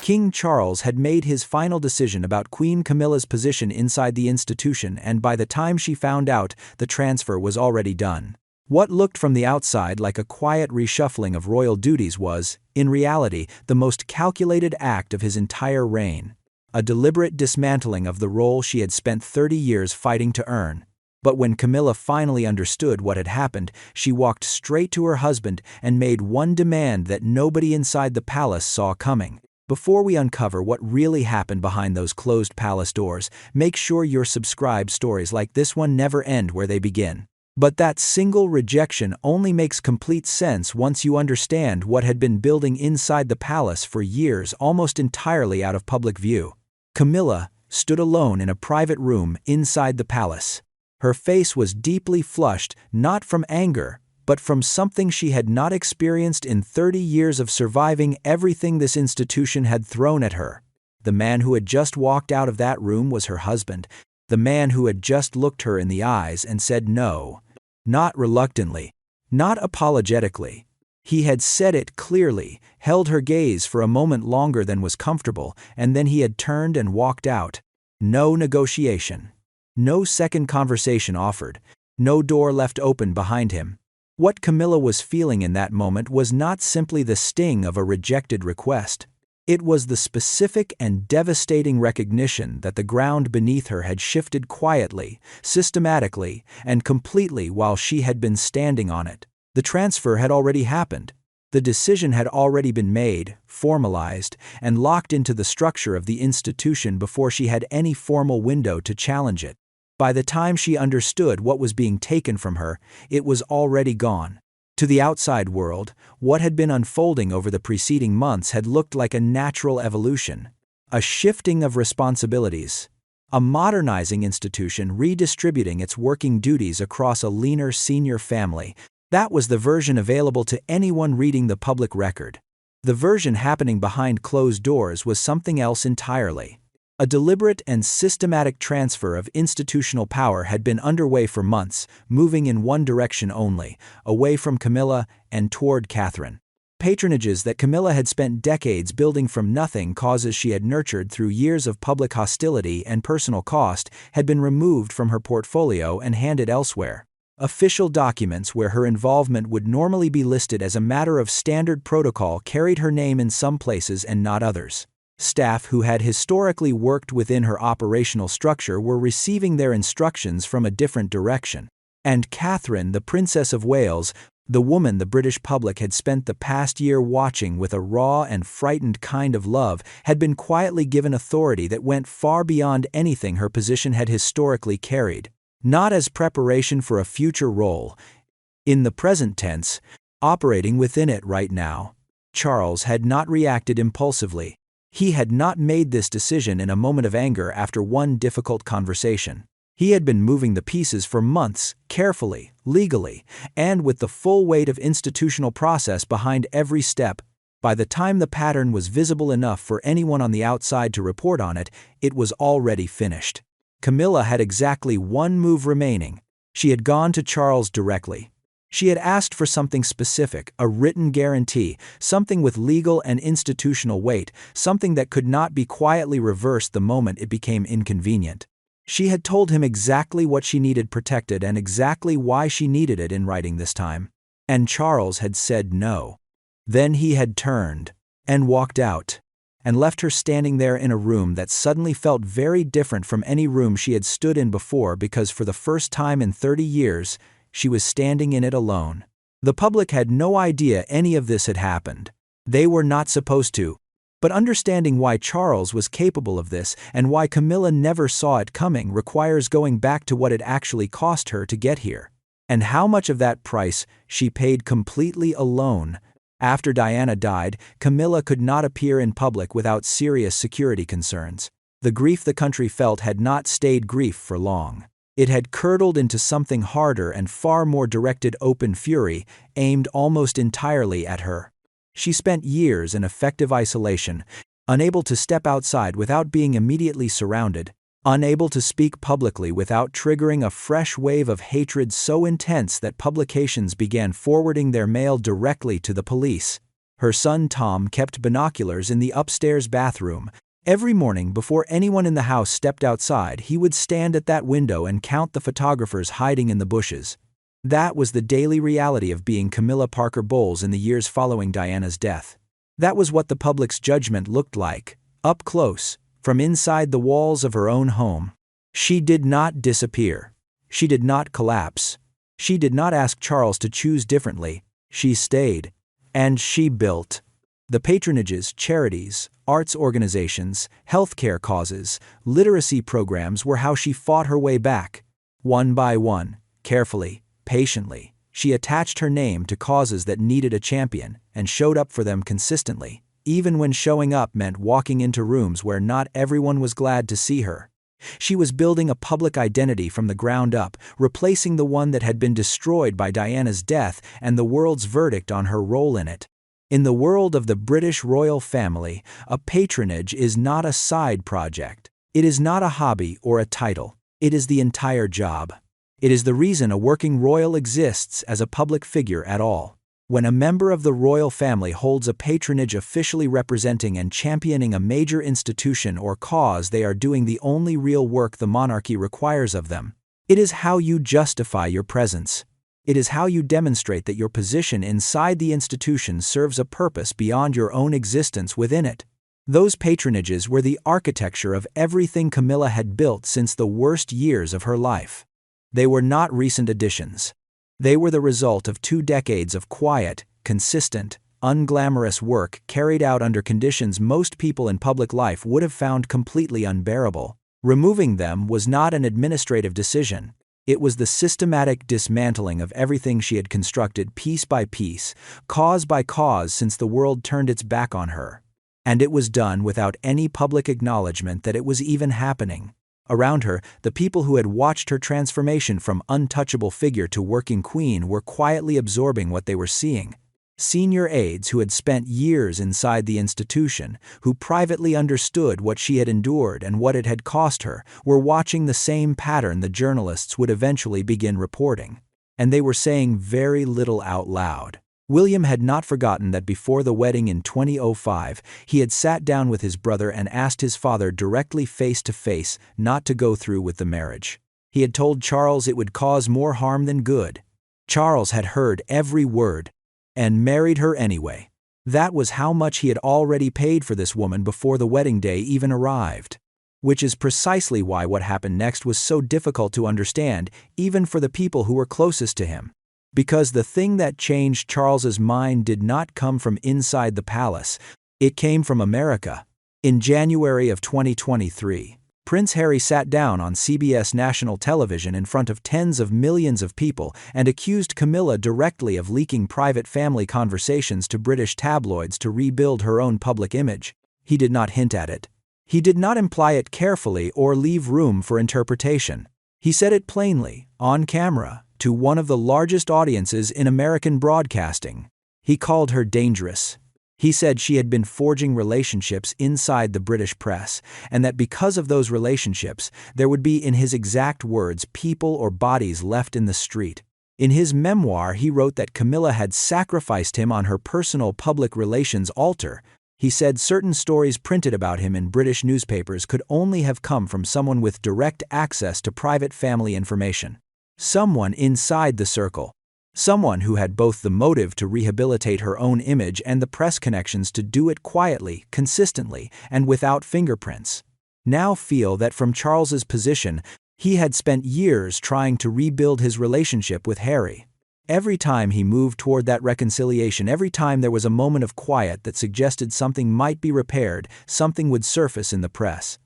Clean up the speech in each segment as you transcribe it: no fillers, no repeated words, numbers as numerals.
King Charles had made his final decision about Queen Camilla's position inside the institution, and by the time she found out, the transfer was already done. What looked from the outside like a quiet reshuffling of royal duties was, in reality, the most calculated act of his entire reign. A deliberate dismantling of the role she had spent 30 years fighting to earn. But when Camilla finally understood what had happened, she walked straight to her husband and made one demand that nobody inside the palace saw coming. Before we uncover what really happened behind those closed palace doors, make sure you're subscribed. Stories like this one never end where they begin. But that single rejection only makes complete sense once you understand what had been building inside the palace for years, almost entirely out of public view. Camilla stood alone in a private room inside the palace. Her face was deeply flushed, not from anger, but from something she had not experienced in 30 years of surviving everything this institution had thrown at her. The man who had just walked out of that room was her husband, the man who had just looked her in the eyes and said no. Not reluctantly, not apologetically. He had said it clearly, held her gaze for a moment longer than was comfortable, and then he had turned and walked out. No negotiation. No second conversation offered. No door left open behind him. What Camilla was feeling in that moment was not simply the sting of a rejected request. It was the specific and devastating recognition that the ground beneath her had shifted quietly, systematically, and completely while she had been standing on it. The transfer had already happened. The decision had already been made, formalized, and locked into the structure of the institution before she had any formal window to challenge it. By the time she understood what was being taken from her, it was already gone. To the outside world, what had been unfolding over the preceding months had looked like a natural evolution, a shifting of responsibilities, a modernizing institution redistributing its working duties across a leaner senior family. That was the version available to anyone reading the public record. The version happening behind closed doors was something else entirely. A deliberate and systematic transfer of institutional power had been underway for months, moving in one direction only, away from Camilla and toward Catherine. Patronages that Camilla had spent decades building from nothing, causes she had nurtured through years of public hostility and personal cost, had been removed from her portfolio and handed elsewhere. Official documents where her involvement would normally be listed as a matter of standard protocol carried her name in some places and not others. Staff who had historically worked within her operational structure were receiving their instructions from a different direction. And Catherine, the Princess of Wales, the woman the British public had spent the past year watching with a raw and frightened kind of love, had been quietly given authority that went far beyond anything her position had historically carried. Not as preparation for a future role, in the present tense, operating within it right now. Charles had not reacted impulsively. He had not made this decision in a moment of anger after one difficult conversation. He had been moving the pieces for months, carefully, legally, and with the full weight of institutional process behind every step. By the time the pattern was visible enough for anyone on the outside to report on it, it was already finished. Camilla had exactly one move remaining. She had gone to Charles directly. She had asked for something specific, a written guarantee, something with legal and institutional weight, something that could not be quietly reversed the moment it became inconvenient. She had told him exactly what she needed protected and exactly why she needed it in writing this time. And Charles had said no. Then he had turned and walked out and left her standing there in a room that suddenly felt very different from any room she had stood in before, because for the first time in 30 years, she was standing in it alone. The public had no idea any of this had happened. They were not supposed to. But understanding why Charles was capable of this and why Camilla never saw it coming requires going back to what it actually cost her to get here. And how much of that price she paid completely alone. After Diana died, Camilla could not appear in public without serious security concerns. The grief the country felt had not stayed grief for long. It had curdled into something harder and far more directed, open fury, aimed almost entirely at her. She spent years in effective isolation, unable to step outside without being immediately surrounded, unable to speak publicly without triggering a fresh wave of hatred so intense that publications began forwarding their mail directly to the police. Her son Tom kept binoculars in the upstairs bathroom. Every morning before anyone in the house stepped outside, he would stand at that window and count the photographers hiding in the bushes. That was the daily reality of being Camilla Parker Bowles in the years following Diana's death. That was what the public's judgment looked like, up close, from inside the walls of her own home. She did not disappear. She did not collapse. She did not ask Charles to choose differently. She stayed. And she built. The patronages, charities, arts organizations, healthcare causes, literacy programs were how she fought her way back. One by one, carefully, patiently, she attached her name to causes that needed a champion and showed up for them consistently, even when showing up meant walking into rooms where not everyone was glad to see her. She was building a public identity from the ground up, replacing the one that had been destroyed by Diana's death and the world's verdict on her role in it. In the world of the British royal family, a patronage is not a side project. It is not a hobby or a title. It is the entire job. It is the reason a working royal exists as a public figure at all. When a member of the royal family holds a patronage officially representing and championing a major institution or cause, they are doing the only real work the monarchy requires of them. It is how you justify your presence. It is how you demonstrate that your position inside the institution serves a purpose beyond your own existence within it. Those patronages were the architecture of everything Camilla had built since the worst years of her life. They were not recent additions. They were the result of 2 decades of quiet, consistent, unglamorous work carried out under conditions most people in public life would have found completely unbearable. Removing them was not an administrative decision. It was the systematic dismantling of everything she had constructed piece by piece, cause by cause since the world turned its back on her. And it was done without any public acknowledgement that it was even happening. Around her, the people who had watched her transformation from untouchable figure to working queen were quietly absorbing what they were seeing. Senior aides who had spent years inside the institution, who privately understood what she had endured and what it had cost her, were watching the same pattern the journalists would eventually begin reporting. And they were saying very little out loud. William had not forgotten that before the wedding in 2005, he had sat down with his brother and asked his father directly face to face not to go through with the marriage. He had told Charles it would cause more harm than good. Charles had heard every word and married her anyway. That was how much he had already paid for this woman before the wedding day even arrived. Which is precisely why what happened next was so difficult to understand, even for the people who were closest to him. Because the thing that changed Charles's mind did not come from inside the palace, it came from America. In January of 2023, Prince Harry sat down on CBS national television in front of tens of millions of people and accused Camilla directly of leaking private family conversations to British tabloids to rebuild her own public image. He did not hint at it. He did not imply it carefully or leave room for interpretation. He said it plainly, on camera, to one of the largest audiences in American broadcasting. He called her dangerous. He said she had been forging relationships inside the British press, and that because of those relationships, there would be, in his exact words, people or bodies left in the street. In his memoir, he wrote that Camilla had sacrificed him on her personal public relations altar. He said certain stories printed about him in British newspapers could only have come from someone with direct access to private family information. Someone inside the circle. Someone who had both the motive to rehabilitate her own image and the press connections to do it quietly, consistently, and without fingerprints. Now feel that from Charles's position, he had spent years trying to rebuild his relationship with Harry. Every time he moved toward that reconciliation, every time there was a moment of quiet that suggested something might be repaired, something would surface in the press.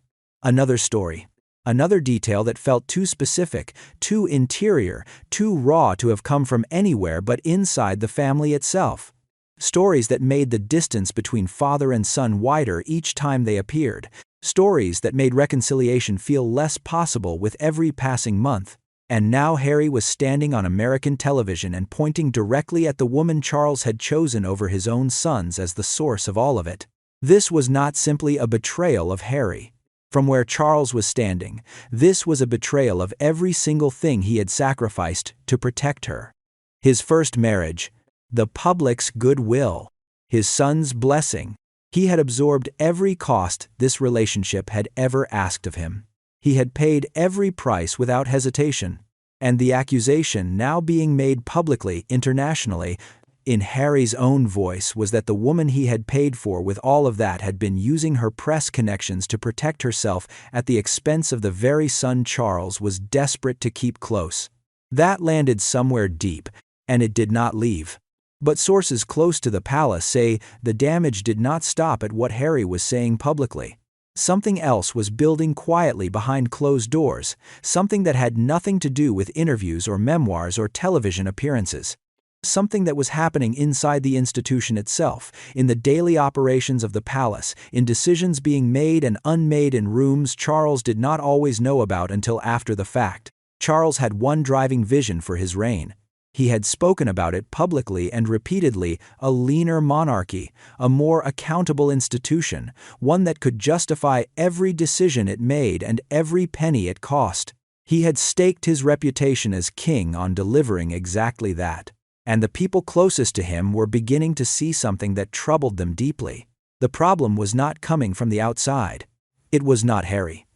Another story. Another detail that felt too specific, too interior, too raw to have come from anywhere but inside the family itself. Stories that made the distance between father and son wider each time they appeared. Stories that made reconciliation feel less possible with every passing month. And now Harry was standing on American television and pointing directly at the woman Charles had chosen over his own sons as the source of all of it. This was not simply a betrayal of Harry. From where Charles was standing, this was a betrayal of every single thing he had sacrificed to protect her. His first marriage, the public's goodwill. his son's blessing. He had absorbed every cost this relationship had ever asked of him. He had paid every price without hesitation. And the accusation now being made publicly, internationally, in Harry's own voice, was that the woman he had paid for with all of that had been using her press connections to protect herself at the expense of the very son Charles was desperate to keep close. That landed somewhere deep, and it did not leave. But sources close to the palace say the damage did not stop at what Harry was saying publicly. Something else was building quietly behind closed doors, something that had nothing to do with interviews or memoirs or television appearances. Something that was happening inside the institution itself, in the daily operations of the palace, in decisions being made and unmade in rooms Charles did not always know about until after the fact. Charles had one driving vision for his reign. He had spoken about it publicly and repeatedly: a leaner monarchy, a more accountable institution, one that could justify every decision it made and every penny it cost. He had staked his reputation as king on delivering exactly that. And the people closest to him were beginning to see something that troubled them deeply. The problem was not coming from the outside. It was not Harry.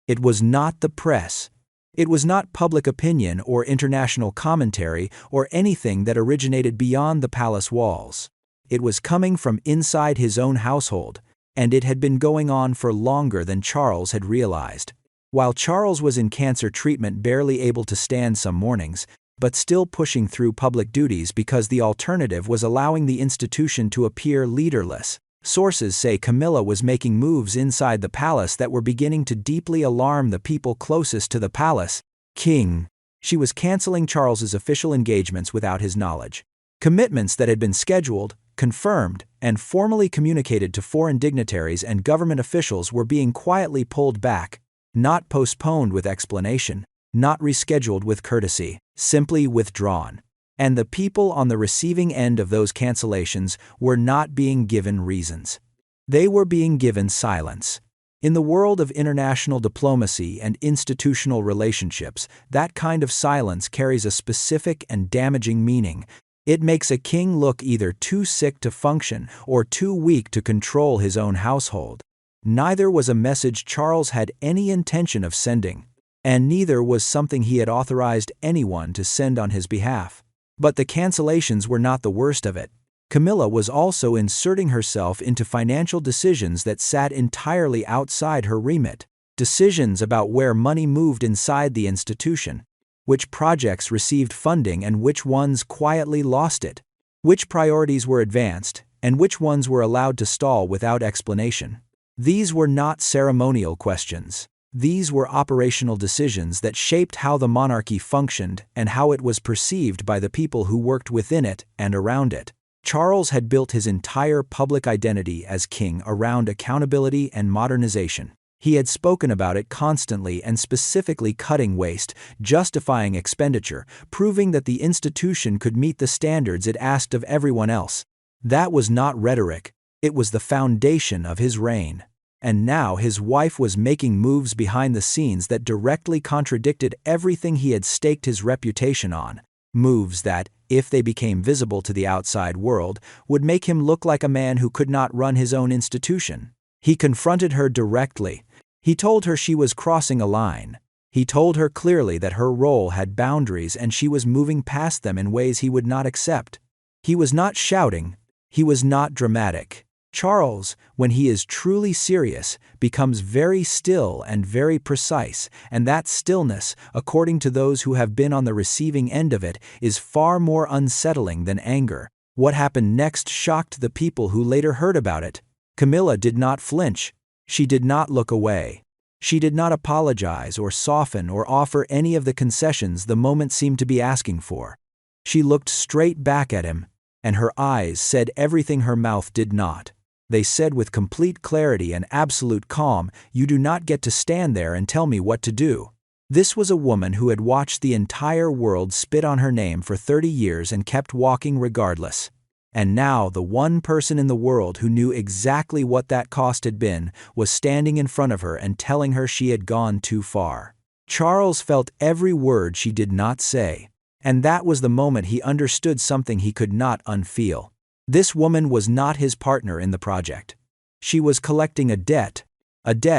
It was not the press. It was not public opinion or international commentary or anything that originated beyond the palace walls. It was coming from inside his own household, and it had been going on for longer than Charles had realized. While Charles was in cancer treatment, barely able to stand some mornings, but still pushing through public duties because the alternative was allowing the institution to appear leaderless. Sources say Camilla was making moves inside the palace that were beginning to deeply alarm the people closest to the palace. King. She was canceling Charles's official engagements without his knowledge. Commitments that had been scheduled, confirmed, and formally communicated to foreign dignitaries and government officials were being quietly pulled back, not postponed with explanation, not rescheduled with courtesy, simply withdrawn. And the people on the receiving end of those cancellations were not being given reasons. They were being given silence. In the world of international diplomacy and institutional relationships, that kind of silence carries a specific and damaging meaning. It makes a king look either too sick to function or too weak to control his own household. Neither was a message Charles had any intention of sending, and neither was something he had authorized anyone to send on his behalf. But the cancellations were not the worst of it. Camilla was also inserting herself into financial decisions that sat entirely outside her remit. Decisions about where money moved inside the institution, which projects received funding and which ones quietly lost it, which priorities were advanced, and which ones were allowed to stall without explanation. These were not ceremonial questions. These were operational decisions that shaped how the monarchy functioned and how it was perceived by the people who worked within it and around it. Charles had built his entire public identity as king around accountability and modernization. He had spoken about it constantly and specifically cutting waste, justifying expenditure, proving that the institution could meet the standards it asked of everyone else. That was not rhetoric. It was the foundation of his reign. And now his wife was making moves behind the scenes that directly contradicted everything he had staked his reputation on. Moves that, if they became visible to the outside world, would make him look like a man who could not run his own institution. He confronted her directly. He told her she was crossing a line. He told her clearly that her role had boundaries and she was moving past them in ways he would not accept. He was not shouting. He was not dramatic. Charles, when he is truly serious, becomes very still and very precise, and that stillness, according to those who have been on the receiving end of it, is far more unsettling than anger. What happened next shocked the people who later heard about it. Camilla did not flinch. She did not look away. She did not apologize or soften or offer any of the concessions the moment seemed to be asking for. She looked straight back at him, and her eyes said everything her mouth did not. They said with complete clarity and absolute calm, "You do not get to stand there and tell me what to do." This was a woman who had watched the entire world spit on her name for 30 years and kept walking regardless. And now the one person in the world who knew exactly what that cost had been was standing in front of her and telling her she had gone too far. Charles felt every word she did not say, and that was the moment he understood something he could not unfeel. This woman was not his partner in the project. She was collecting a debt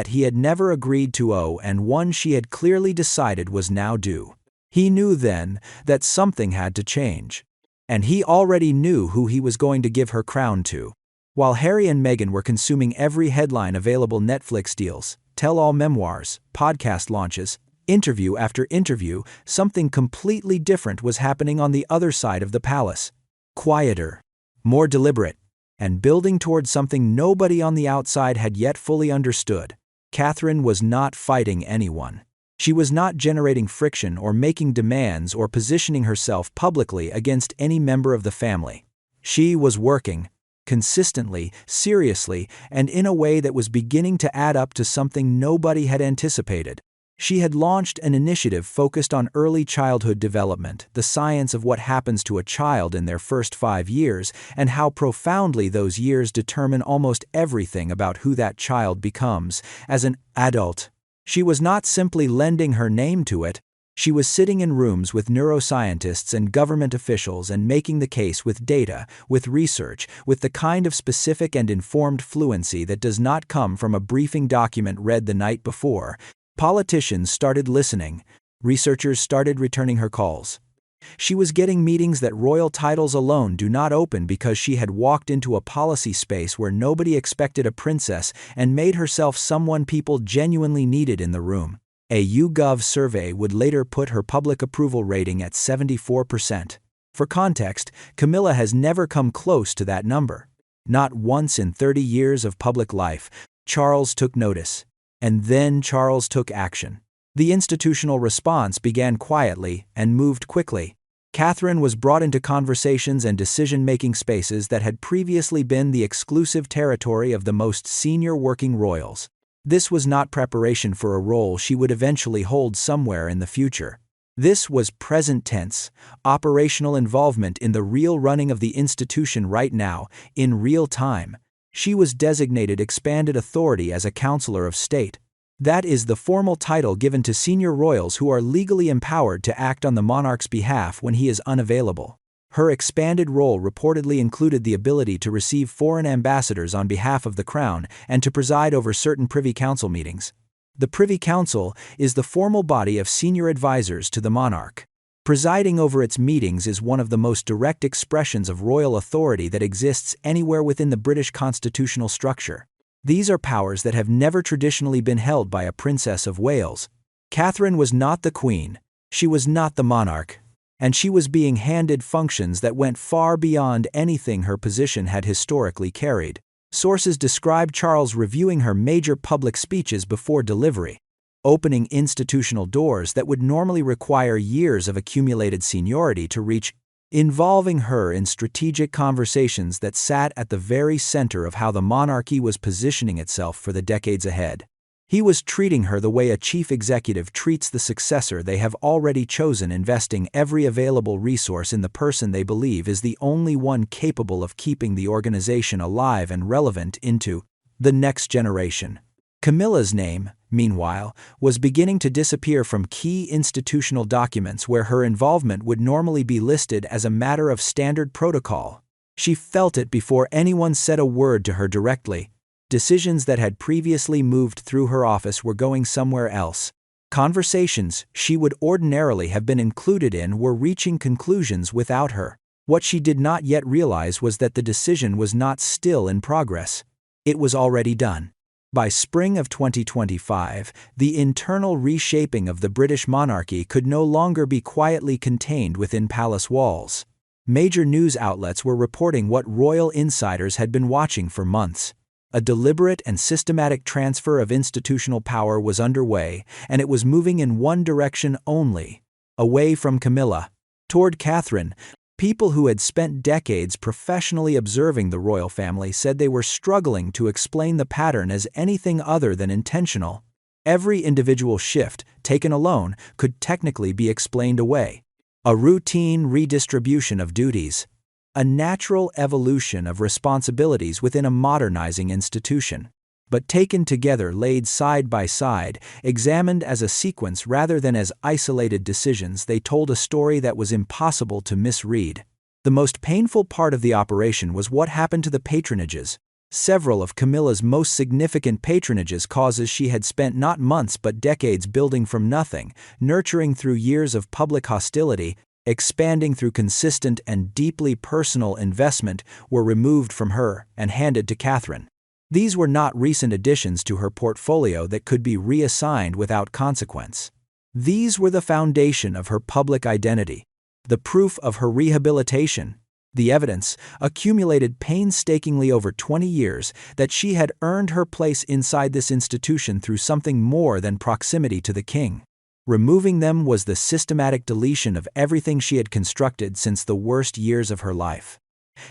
he had never agreed to owe and one she had clearly decided was now due. He knew then that something had to change. And he already knew who he was going to give her crown to. While Harry and Meghan were consuming every headline available Netflix deals, tell-all memoirs, podcast launches, interview after interview, something completely different was happening on the other side of the palace. Quieter, more deliberate, and building toward something nobody on the outside had yet fully understood. Catherine was not fighting anyone. She was not generating friction or making demands or positioning herself publicly against any member of the family. She was working, consistently, seriously, and in a way that was beginning to add up to something nobody had anticipated. She had launched an initiative focused on early childhood development, the science of what happens to a child in their first 5 years, and how profoundly those years determine almost everything about who that child becomes as an adult. She was not simply lending her name to it, she was sitting in rooms with neuroscientists and government officials and making the case with data, with research, with the kind of specific and informed fluency that does not come from a briefing document read the night before. Politicians started listening. Researchers started returning her calls. She was getting meetings that royal titles alone do not open because she had walked into a policy space where nobody expected a princess and made herself someone people genuinely needed in the room. A YouGov survey would later put her public approval rating at 74%. For context, Camilla has never come close to that number. Not once in 30 years of public life, Charles took notice. And then Charles took action. The institutional response began quietly and moved quickly. Catherine was brought into conversations and decision-making spaces that had previously been the exclusive territory of the most senior working royals. This was not preparation for a role she would eventually hold somewhere in the future. This was present tense, operational involvement in the real running of the institution right now, in real time. She was designated expanded authority as a counselor of state. That is the formal title given to senior royals who are legally empowered to act on the monarch's behalf when he is unavailable. Her expanded role reportedly included the ability to receive foreign ambassadors on behalf of the crown and to preside over certain Privy Council meetings. The Privy Council is the formal body of senior advisors to the monarch. Presiding over its meetings is one of the most direct expressions of royal authority that exists anywhere within the British constitutional structure. These are powers that have never traditionally been held by a Princess of Wales. Catherine was not the Queen, she was not the monarch, and she was being handed functions that went far beyond anything her position had historically carried. Sources describe Charles reviewing her major public speeches before delivery, opening institutional doors that would normally require years of accumulated seniority to reach, involving her in strategic conversations that sat at the very center of how the monarchy was positioning itself for the decades ahead. He was treating her the way a chief executive treats the successor they have already chosen, investing every available resource in the person they believe is the only one capable of keeping the organization alive and relevant into the next generation. Camilla's name, meanwhile, was beginning to disappear from key institutional documents where her involvement would normally be listed as a matter of standard protocol. She felt it before anyone said a word to her directly. Decisions that had previously moved through her office were going somewhere else. Conversations she would ordinarily have been included in were reaching conclusions without her. What she did not yet realize was that the decision was not still in progress. It was already done. By spring of 2025, the internal reshaping of the British monarchy could no longer be quietly contained within palace walls. Major news outlets were reporting what royal insiders had been watching for months. A deliberate and systematic transfer of institutional power was underway, and it was moving in one direction only, away from Camilla, toward Catherine. People who had spent decades professionally observing the royal family said they were struggling to explain the pattern as anything other than intentional. Every individual shift, taken alone, could technically be explained away. A routine redistribution of duties. A natural evolution of responsibilities within a modernizing institution. But taken together, laid side by side, examined as a sequence rather than as isolated decisions, they told a story that was impossible to misread. The most painful part of the operation was what happened to the patronages. Several of Camilla's most significant patronages causes she had spent not months but decades building from nothing, nurturing through years of public hostility, expanding through consistent and deeply personal investment, were removed from her and handed to Catherine. These were not recent additions to her portfolio that could be reassigned without consequence. These were the foundation of her public identity, the proof of her rehabilitation, the evidence, accumulated painstakingly over 20 years, that she had earned her place inside this institution through something more than proximity to the king. Removing them was the systematic deletion of everything she had constructed since the worst years of her life.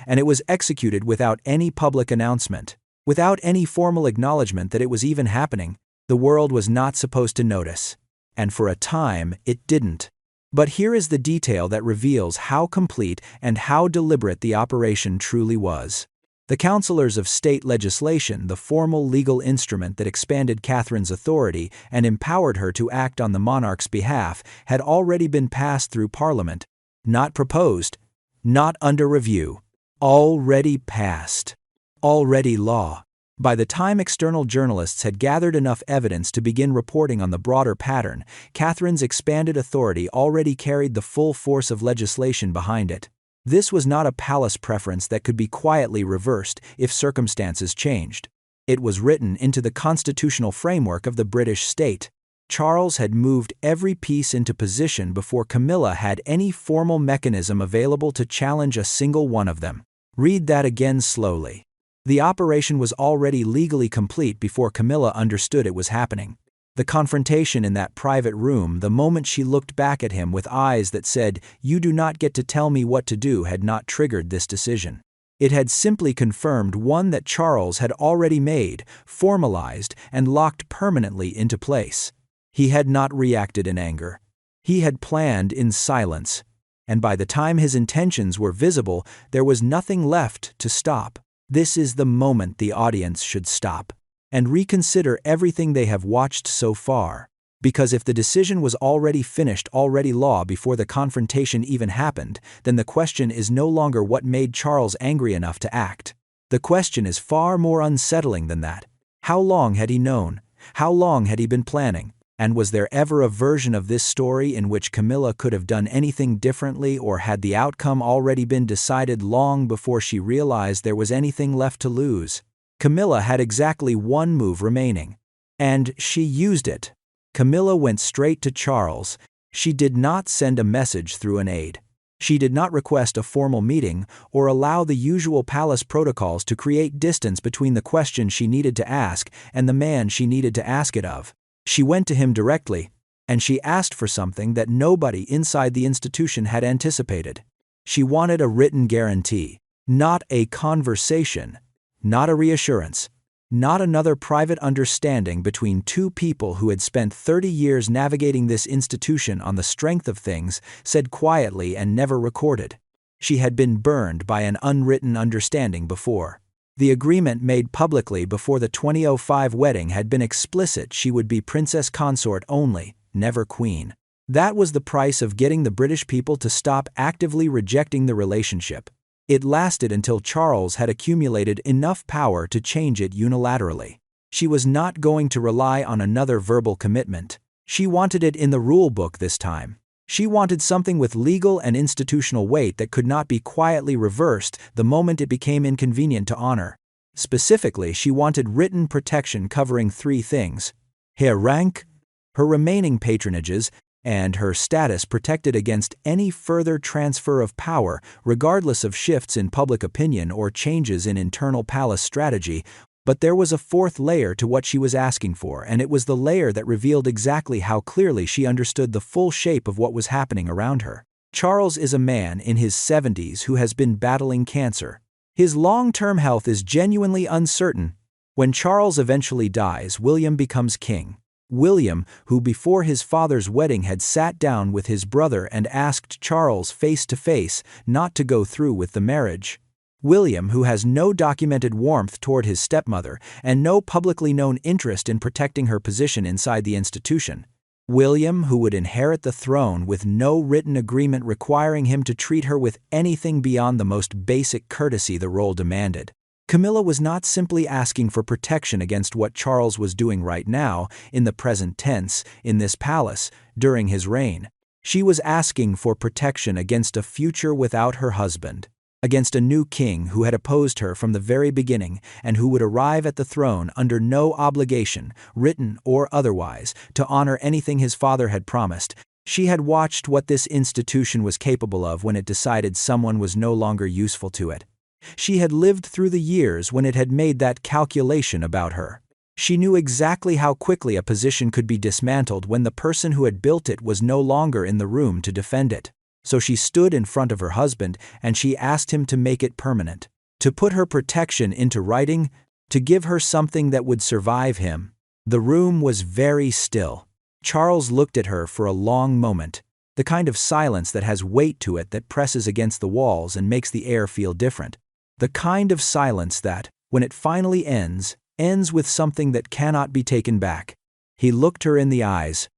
And it was executed without any public announcement, without any formal acknowledgement that it was even happening. The world was not supposed to notice. And for a time, it didn't. But here is the detail that reveals how complete and how deliberate the operation truly was. The counselors of state legislation, the formal legal instrument that expanded Catherine's authority and empowered her to act on the monarch's behalf, had already been passed through Parliament. Not proposed, not under review. Already passed. Already law. By the time external journalists had gathered enough evidence to begin reporting on the broader pattern, Catherine's expanded authority already carried the full force of legislation behind it. This was not a palace preference that could be quietly reversed if circumstances changed. It was written into the constitutional framework of the British state. Charles had moved every piece into position before Camilla had any formal mechanism available to challenge a single one of them. Read that again slowly. The operation was already legally complete before Camilla understood it was happening. The confrontation in that private room, the moment she looked back at him with eyes that said, "You do not get to tell me what to do," had not triggered this decision. It had simply confirmed one that Charles had already made, formalized, and locked permanently into place. He had not reacted in anger. He had planned in silence. And by the time his intentions were visible, there was nothing left to stop. This is the moment the audience should stop and reconsider everything they have watched so far. Because if the decision was already finished, already law before the confrontation even happened, then the question is no longer what made Charles angry enough to act. The question is far more unsettling than that. How long had he known? How long had he been planning? And was there ever a version of this story in which Camilla could have done anything differently, or had the outcome already been decided long before she realized there was anything left to lose? Camilla had exactly one move remaining. And she used it. Camilla went straight to Charles. She did not send a message through an aide. She did not request a formal meeting or allow the usual palace protocols to create distance between the question she needed to ask and the man she needed to ask it of. She went to him directly, and she asked for something that nobody inside the institution had anticipated. She wanted a written guarantee, not a conversation, not a reassurance, not another private understanding between two people who had spent 30 years navigating this institution on the strength of things said quietly and never recorded. She had been burned by an unwritten understanding before. The agreement made publicly before the 2005 wedding had been explicit: she would be princess consort only, never queen. That was the price of getting the British people to stop actively rejecting the relationship. It lasted until Charles had accumulated enough power to change it unilaterally. She was not going to rely on another verbal commitment. She wanted it in the rule book this time. She wanted something with legal and institutional weight that could not be quietly reversed the moment it became inconvenient to honor. Specifically, she wanted written protection covering three things: her rank, her remaining patronages, and her status protected against any further transfer of power, regardless of shifts in public opinion or changes in internal palace strategy. But there was a fourth layer to what she was asking for, and it was the layer that revealed exactly how clearly she understood the full shape of what was happening around her. Charles is a man in his 70s who has been battling cancer. His long-term health is genuinely uncertain. When Charles eventually dies, William becomes king. William, who before his father's wedding had sat down with his brother and asked Charles face to face not to go through with the marriage. William, who has no documented warmth toward his stepmother and no publicly known interest in protecting her position inside the institution. William, who would inherit the throne with no written agreement requiring him to treat her with anything beyond the most basic courtesy the role demanded. Camilla was not simply asking for protection against what Charles was doing right now, in the present tense, in this palace, during his reign. She was asking for protection against a future without her husband, against a new king who had opposed her from the very beginning and who would arrive at the throne under no obligation, written or otherwise, to honor anything his father had promised. She had watched what this institution was capable of when it decided someone was no longer useful to it. She had lived through the years when it had made that calculation about her. She knew exactly how quickly a position could be dismantled when the person who had built it was no longer in the room to defend it. So she stood in front of her husband and she asked him to make it permanent, to put her protection into writing, to give her something that would survive him. The room was very still. Charles looked at her for a long moment, the kind of silence that has weight to it that presses against the walls and makes the air feel different. The kind of silence that, when it finally ends with something that cannot be taken back. He looked her in the eyes,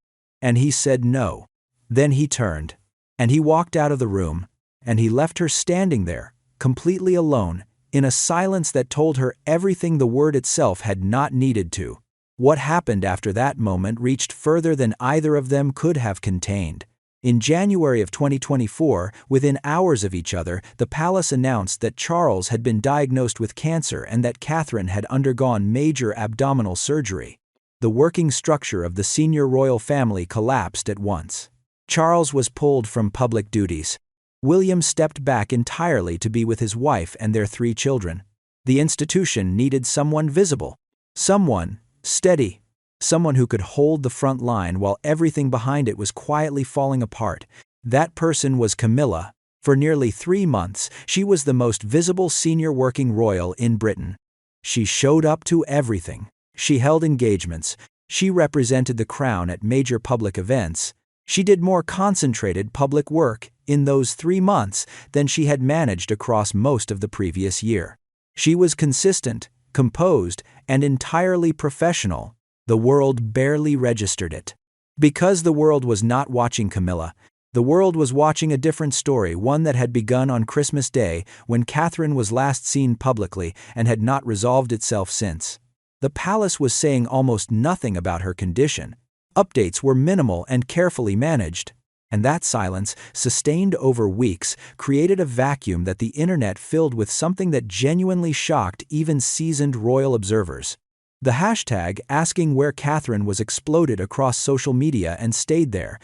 and he said no. Then he turned, and he walked out of the room, and he left her standing there, completely alone, in a silence that told her everything the word itself had not needed to. What happened after that moment reached further than either of them could have contained. In January of 2024, within hours of each other, the palace announced that Charles had been diagnosed with cancer and that Catherine had undergone major abdominal surgery. The working structure of the senior royal family collapsed at once. Charles was pulled from public duties. William stepped back entirely to be with his wife and their 3 children. The institution needed someone visible, someone steady, someone who could hold the front line while everything behind it was quietly falling apart. That person was Camilla. For nearly 3 months, she was the most visible senior working royal in Britain. She showed up to everything. She held engagements. She represented the crown at major public events. She did more concentrated public work in those 3 months than she had managed across most of the previous year. She was consistent, composed, and entirely professional. The world barely registered it. Because the world was not watching Camilla, the world was watching a different story, one that had begun on Christmas Day when Catherine was last seen publicly and had not resolved itself since. The palace was saying almost nothing about her condition. Updates were minimal and carefully managed. And that silence, sustained over weeks, created a vacuum that the internet filled with something that genuinely shocked even seasoned royal observers. The hashtag asking where Catherine was exploded across social media and stayed there.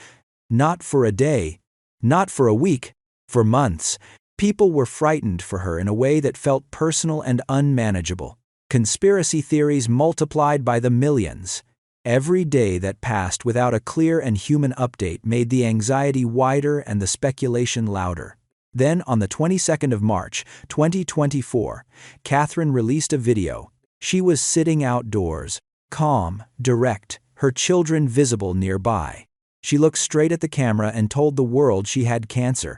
Not for a day, not for a week, for months. People were frightened for her in a way that felt personal and unmanageable. Conspiracy theories multiplied by the millions. Every day that passed without a clear and human update made the anxiety wider and the speculation louder. Then, on the 22nd of March, 2024, Catherine released a video. She was sitting outdoors, calm, direct, her children visible nearby. She looked straight at the camera and told the world she had cancer.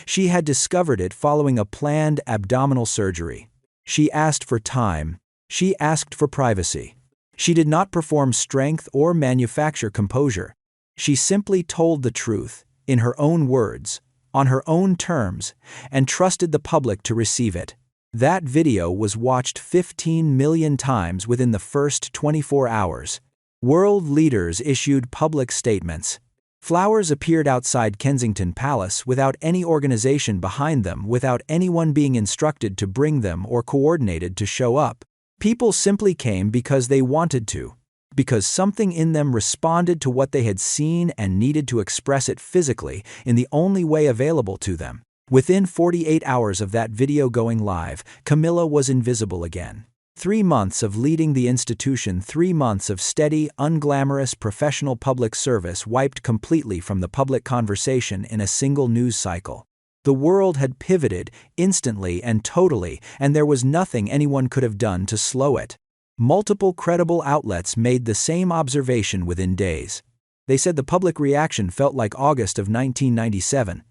She had discovered it following a planned abdominal surgery. She asked for time. She asked for privacy. She did not perform strength or manufacture composure. She simply told the truth, in her own words, on her own terms, and trusted the public to receive it. That video was watched 15 million times within the first 24 hours. World leaders issued public statements. Flowers appeared outside Kensington Palace without any organization behind them, without anyone being instructed to bring them or coordinated to show up. People simply came because they wanted to, because something in them responded to what they had seen and needed to express it physically in the only way available to them. Within 48 hours of that video going live, Camilla was invisible again. 3 months of leading the institution, 3 months of steady, unglamorous professional public service wiped completely from the public conversation in a single news cycle. The world had pivoted instantly and totally, and there was nothing anyone could have done to slow it. Multiple credible outlets made the same observation within days. They said the public reaction felt like August of 1997.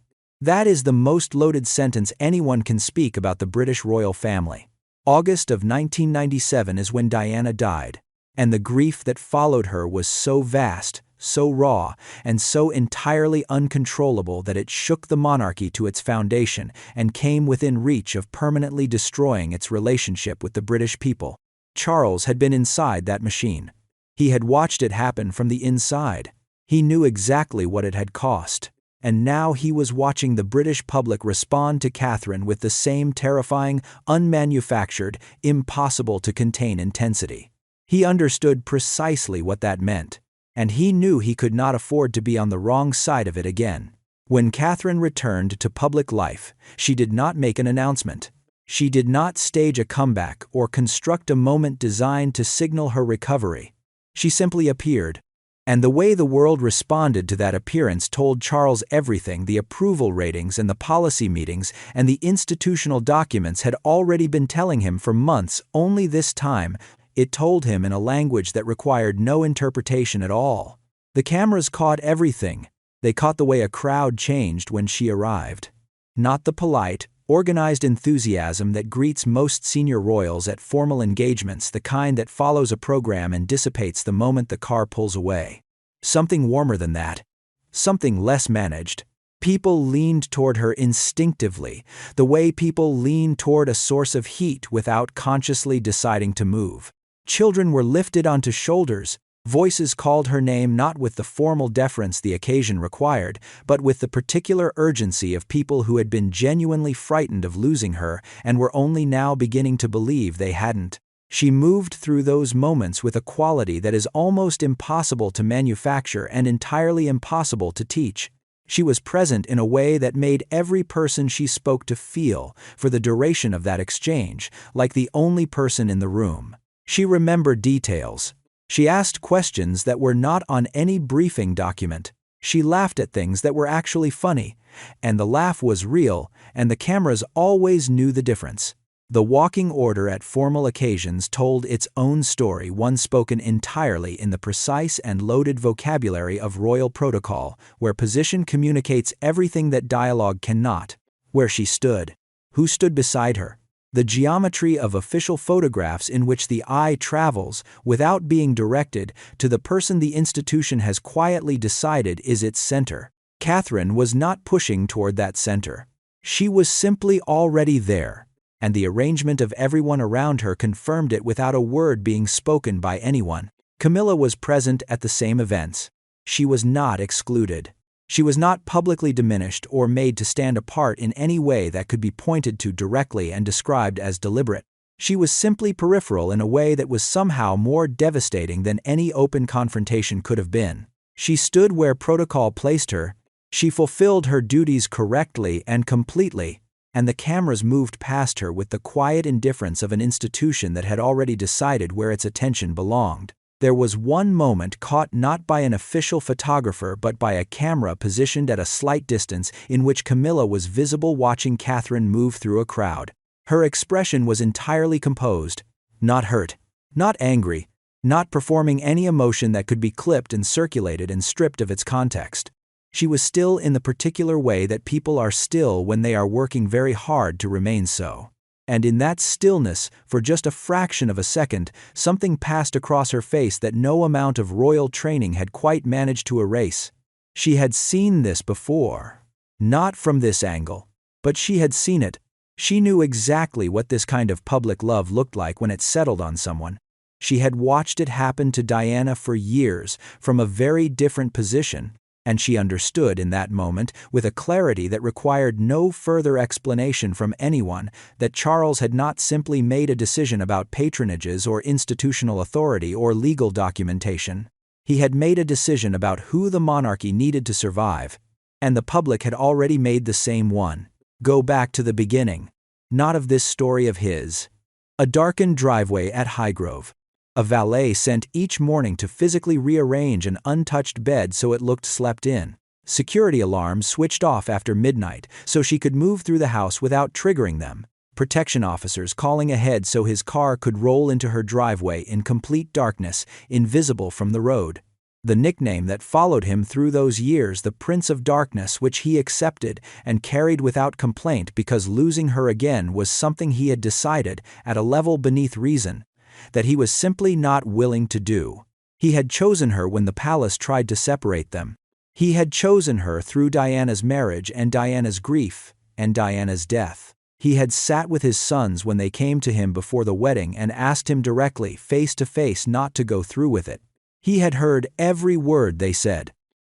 That is the most loaded sentence anyone can speak about the British royal family. August of 1997 is when Diana died, and the grief that followed her was so vast, so raw, and so entirely uncontrollable that it shook the monarchy to its foundation and came within reach of permanently destroying its relationship with the British people. Charles had been inside that machine. He had watched it happen from the inside. He knew exactly what it had cost. And now he was watching the British public respond to Catherine with the same terrifying, unmanufactured, impossible-to-contain intensity. He understood precisely what that meant, and he knew he could not afford to be on the wrong side of it again. When Catherine returned to public life, she did not make an announcement. She did not stage a comeback or construct a moment designed to signal her recovery. She simply appeared. And the way the world responded to that appearance told Charles everything the approval ratings and the policy meetings and the institutional documents had already been telling him for months. Only this time, it told him in a language that required no interpretation at all. The cameras caught everything. They caught the way a crowd changed when she arrived. Not the polite, organized enthusiasm that greets most senior royals at formal engagements, the kind that follows a program and dissipates the moment the car pulls away. Something warmer than that. Something less managed. People leaned toward her instinctively, the way people lean toward a source of heat without consciously deciding to move. Children were lifted onto shoulders. Voices called her name not with the formal deference the occasion required, but with the particular urgency of people who had been genuinely frightened of losing her and were only now beginning to believe they hadn't. She moved through those moments with a quality that is almost impossible to manufacture and entirely impossible to teach. She was present in a way that made every person she spoke to feel, for the duration of that exchange, like the only person in the room. She remembered details. She asked questions that were not on any briefing document. She laughed at things that were actually funny, and the laugh was real, and the cameras always knew the difference. The walking order at formal occasions told its own story, one spoken entirely in the precise and loaded vocabulary of royal protocol, where position communicates everything that dialogue cannot. Where she stood. Who stood beside her. The geometry of official photographs in which the eye travels, without being directed, to the person the institution has quietly decided is its center. Catherine was not pushing toward that center. She was simply already there, and the arrangement of everyone around her confirmed it without a word being spoken by anyone. Camilla was present at the same events. She was not excluded. She was not publicly diminished or made to stand apart in any way that could be pointed to directly and described as deliberate. She was simply peripheral in a way that was somehow more devastating than any open confrontation could have been. She stood where protocol placed her. She fulfilled her duties correctly and completely, and the cameras moved past her with the quiet indifference of an institution that had already decided where its attention belonged. There was one moment caught not by an official photographer but by a camera positioned at a slight distance in which Camilla was visible watching Catherine move through a crowd. Her expression was entirely composed, not hurt, not angry, not performing any emotion that could be clipped and circulated and stripped of its context. She was still in the particular way that people are still when they are working very hard to remain so. And in that stillness, for just a fraction of a second, something passed across her face that no amount of royal training had quite managed to erase. She had seen this before. Not from this angle, but she had seen it. She knew exactly what this kind of public love looked like when it settled on someone. She had watched it happen to Diana for years, from a very different position. And she understood in that moment, with a clarity that required no further explanation from anyone, that Charles had not simply made a decision about patronages or institutional authority or legal documentation. He had made a decision about who the monarchy needed to survive, and the public had already made the same one. Go back to the beginning. Not of this story of his. A darkened driveway at Highgrove. A valet sent each morning to physically rearrange an untouched bed so it looked slept in. Security alarms switched off after midnight so she could move through the house without triggering them. Protection officers calling ahead so his car could roll into her driveway in complete darkness, invisible from the road. The nickname that followed him through those years, the Prince of Darkness, which he accepted and carried without complaint because losing her again was something he had decided, at a level beneath reason, that he was simply not willing to do. He had chosen her when the palace tried to separate them. He had chosen her through Diana's marriage and Diana's grief and Diana's death. He had sat with his sons when they came to him before the wedding and asked him directly, face to face, not to go through with it. He had heard every word they said.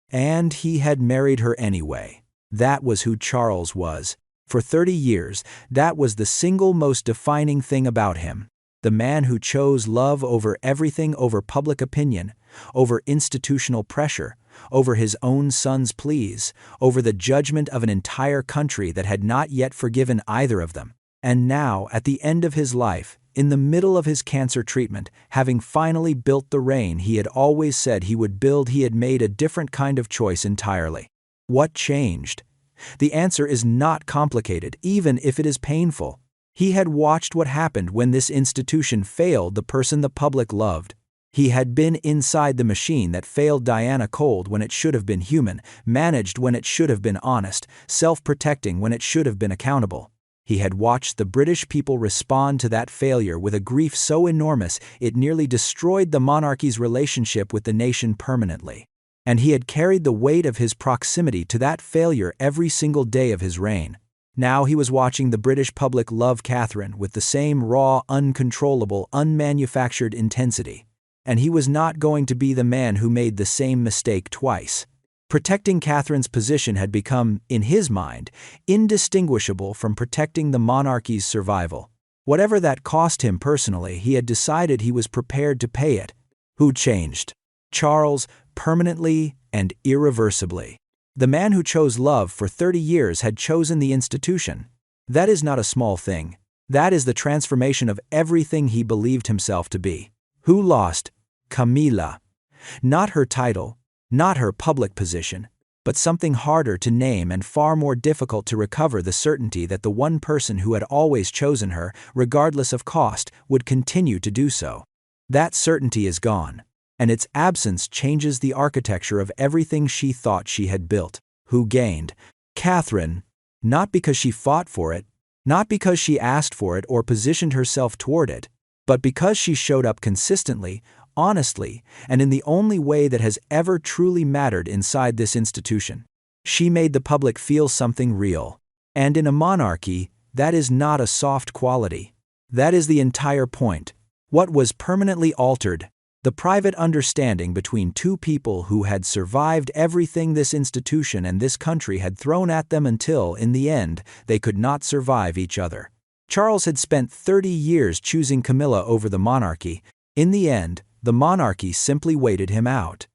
And he had married her anyway. That was who Charles was. For 30 years, that was the single most defining thing about him. The man who chose love over everything, over public opinion, over institutional pressure, over his own son's pleas, over the judgment of an entire country that had not yet forgiven either of them. And now, at the end of his life, in the middle of his cancer treatment, having finally built the reign he had always said he would build, he had made a different kind of choice entirely. What changed? The answer is not complicated, even if it is painful. He had watched what happened when this institution failed the person the public loved. He had been inside the machine that failed Diana, cold when it should have been human, managed when it should have been honest, self-protecting when it should have been accountable. He had watched the British people respond to that failure with a grief so enormous it nearly destroyed the monarchy's relationship with the nation permanently. And he had carried the weight of his proximity to that failure every single day of his reign. Now he was watching the British public love Catherine with the same raw, uncontrollable, unmanufactured intensity. And he was not going to be the man who made the same mistake twice. Protecting Catherine's position had become, in his mind, indistinguishable from protecting the monarchy's survival. Whatever that cost him personally, he had decided he was prepared to pay it. Who changed? Charles, permanently and irreversibly. The man who chose love for 30 years had chosen the institution. That is not a small thing. That is the transformation of everything he believed himself to be. Who lost? Camilla. Not her title, not her public position, but something harder to name and far more difficult to recover, the certainty that the one person who had always chosen her, regardless of cost, would continue to do so. That certainty is gone, and its absence changes the architecture of everything she thought she had built. Who gained? Catherine, not because she fought for it, not because she asked for it or positioned herself toward it, but because she showed up consistently, honestly, and in the only way that has ever truly mattered inside this institution. She made the public feel something real. And in a monarchy, that is not a soft quality. That is the entire point. What was permanently altered? The private understanding between two people who had survived everything this institution and this country had thrown at them until, in the end, they could not survive each other. Charles had spent 30 years choosing Camilla over the monarchy. In the end, the monarchy simply waited him out.